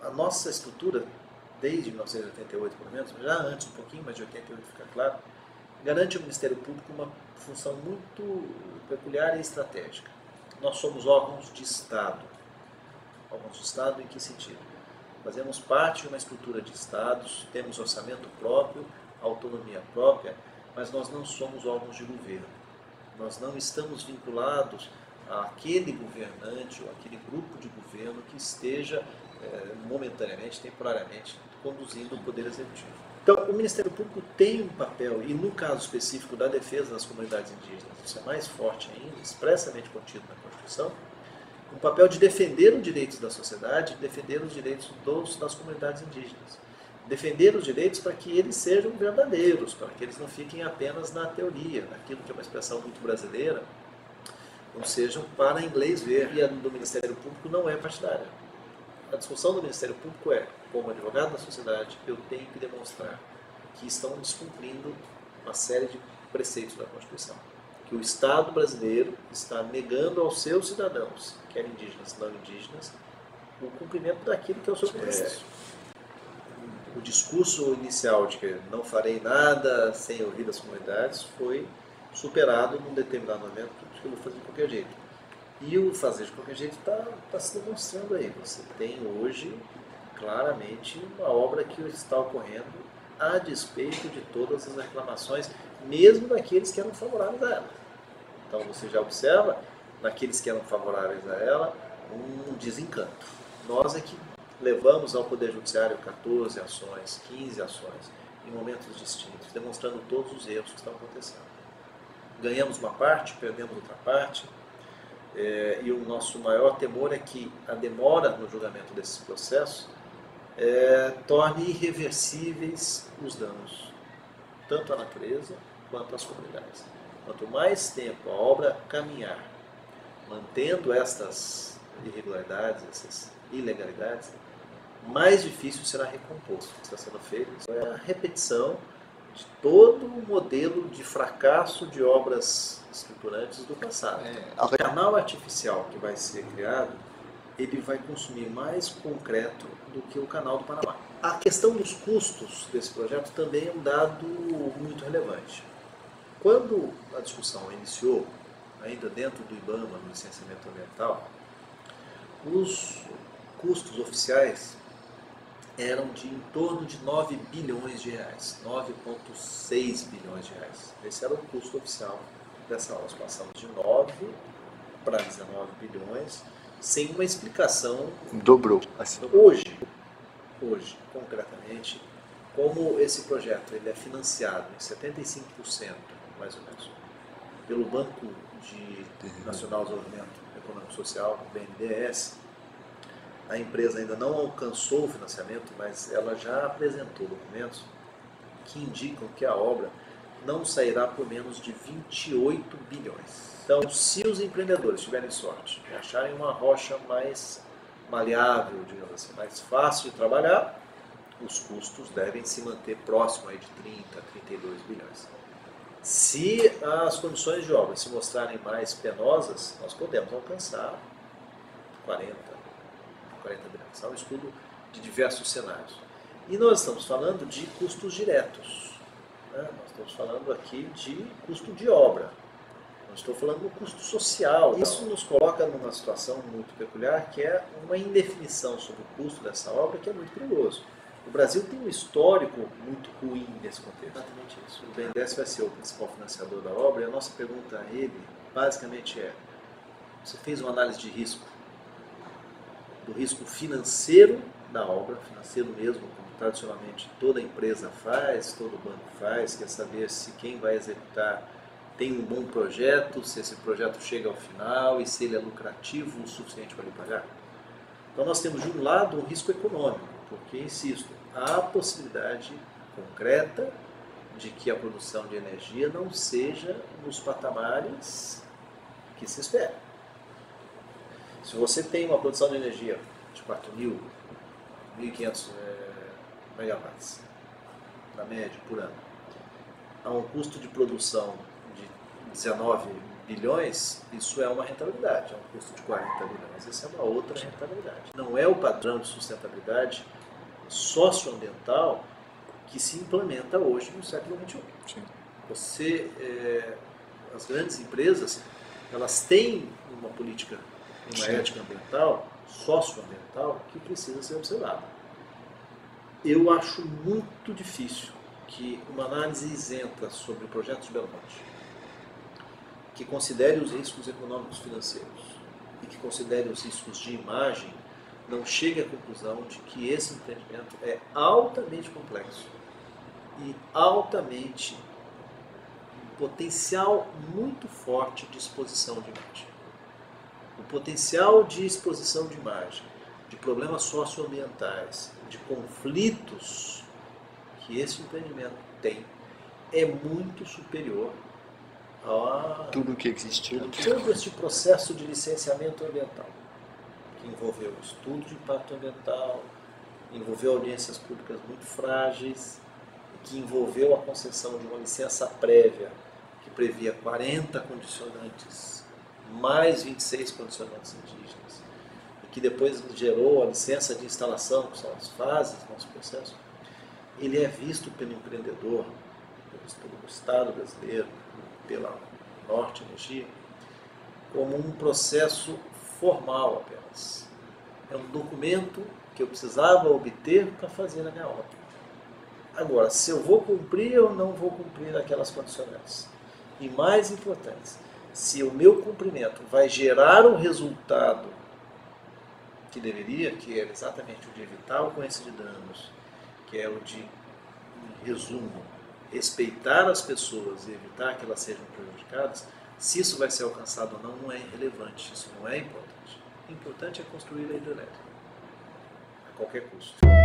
a nossa estrutura, desde 1988 pelo menos, já antes um pouquinho, mas de 88 fica claro, garante ao Ministério Público uma função muito peculiar e estratégica. Nós somos órgãos de Estado. Órgãos de Estado em que sentido? Fazemos parte de uma estrutura de Estados, temos orçamento próprio, autonomia própria, mas nós não somos órgãos de governo. Nós não estamos vinculados àquele governante ou àquele grupo de governo que esteja momentaneamente, temporariamente, conduzindo o Poder Executivo. Então, o Ministério Público tem um papel, e no caso específico da defesa das comunidades indígenas, isso é mais forte ainda, expressamente contido na Constituição, um papel de defender os direitos da sociedade, defender os direitos das comunidades indígenas. Defender os direitos para que eles sejam verdadeiros, para que eles não fiquem apenas na teoria, naquilo que é uma expressão muito brasileira, não sejam para inglês ver. E a do Ministério Público não é partidária. A discussão do Ministério Público é, como advogado da sociedade, eu tenho que demonstrar que estão descumprindo uma série de preceitos da Constituição. Que o Estado brasileiro está negando aos seus cidadãos, quer indígenas, não indígenas, o cumprimento daquilo que é o seu compromisso. O discurso inicial de que não farei nada sem ouvir das comunidades foi superado num determinado momento, de que eu vou fazer de qualquer jeito. E o fazer de qualquer jeito está se demonstrando aí. Você tem hoje, claramente, uma obra que está ocorrendo a despeito de todas as reclamações, mesmo daqueles que eram favoráveis a ela. Então você já observa, naqueles que eram favoráveis a ela, um desencanto. Nós é que levamos ao Poder Judiciário 14 ações, 15 ações, em momentos distintos, demonstrando todos os erros que estão acontecendo. Ganhamos uma parte, perdemos outra parte, e o nosso maior temor é que a demora no julgamento desses processos torne irreversíveis os danos, tanto à natureza quanto às comunidades. Quanto mais tempo a obra caminhar, mantendo estas irregularidades, essas ilegalidades, mais difícil será recompor o que está sendo feito. É a repetição de todo o modelo de fracasso de obras estruturantes do passado. O canal artificial que vai ser criado, ele vai consumir mais concreto do que o canal do Panamá. A questão dos custos desse projeto também é um dado muito relevante. Quando a discussão iniciou, ainda dentro do IBAMA, no licenciamento ambiental, os custos oficiais eram de em torno de 9 bilhões de reais, 9,6 bilhões de reais. Esse era o custo oficial dessa obra. Nós passamos de 9 para 19 bilhões, sem uma explicação. Dobrou. Assim. Hoje, concretamente, como esse projeto ele é financiado em 75%, mais ou menos, pelo Banco Nacional de Desenvolvimento Econômico e Social, o BNDES, a empresa ainda não alcançou o financiamento, mas ela já apresentou documentos que indicam que a obra não sairá por menos de 28 bilhões. Então, se os empreendedores tiverem sorte e acharem uma rocha mais maleável, digamos assim, mais fácil de trabalhar, os custos devem se manter próximo aí de 30, 32 bilhões. Se as condições de obra se mostrarem mais penosas, nós podemos alcançar 40 bilhões. É um estudo de diversos cenários. E nós estamos falando de custos diretos. Né? Nós estamos falando aqui de custo de obra. Não estou falando do custo social. Isso nos coloca numa situação muito peculiar, que é uma indefinição sobre o custo dessa obra, que é muito perigoso. O Brasil tem um histórico muito ruim nesse contexto. Exatamente isso. O BNDES vai ser o principal financiador da obra, e a nossa pergunta a ele, basicamente você fez uma análise de risco, do risco financeiro da obra, financeiro mesmo, como tradicionalmente toda empresa faz, todo banco faz, quer saber se quem vai executar tem um bom projeto, se esse projeto chega ao final e se ele é lucrativo o suficiente para lhe pagar. Então nós temos de um lado um risco econômico, porque, insisto, há possibilidade concreta de que a produção de energia não seja nos patamares que se espera. Se você tem uma produção de energia de 4.000, 1.500 megawatts, na média, por ano, a um custo de produção de 19 bilhões, isso é uma rentabilidade, é um custo de 40 bilhões, essa é uma outra rentabilidade. Não é o padrão de sustentabilidade socioambiental que se implementa hoje no século XXI. Sim. As grandes empresas, elas têm uma política, uma Sim. ética ambiental, socioambiental, que precisa ser observada. Eu acho muito difícil que uma análise isenta sobre projetos de Belo Monte, que considere os riscos econômicos financeiros e que considere os riscos de imagem, não chegue à conclusão de que esse empreendimento é altamente complexo e altamente potencial muito forte de exposição de imagem. O potencial de exposição de imagem, de problemas socioambientais, de conflitos que esse empreendimento tem, é muito superior a Tudo que existiu. todo este processo de licenciamento ambiental, que envolveu estudo de impacto ambiental, envolveu audiências públicas muito frágeis, que envolveu a concessão de uma licença prévia que previa 40 condicionantes, mais 26 condicionantes indígenas, e que depois gerou a licença de instalação, que são as fases do nosso processo. Ele é visto pelo empreendedor, pelo Estado brasileiro, pela Norte Energia, como um processo formal apenas. É um documento que eu precisava obter para fazer a minha obra. Agora, se eu vou cumprir ou não vou cumprir aquelas condicionantes. E mais importante, se o meu cumprimento vai gerar um resultado que deveria, que é exatamente o de evitar a ocorrência de danos, que é o de, em resumo, respeitar as pessoas e evitar que elas sejam prejudicadas, se isso vai ser alcançado ou não é irrelevante, isso não é importante. O importante é construir a hidrelétrica, a qualquer custo.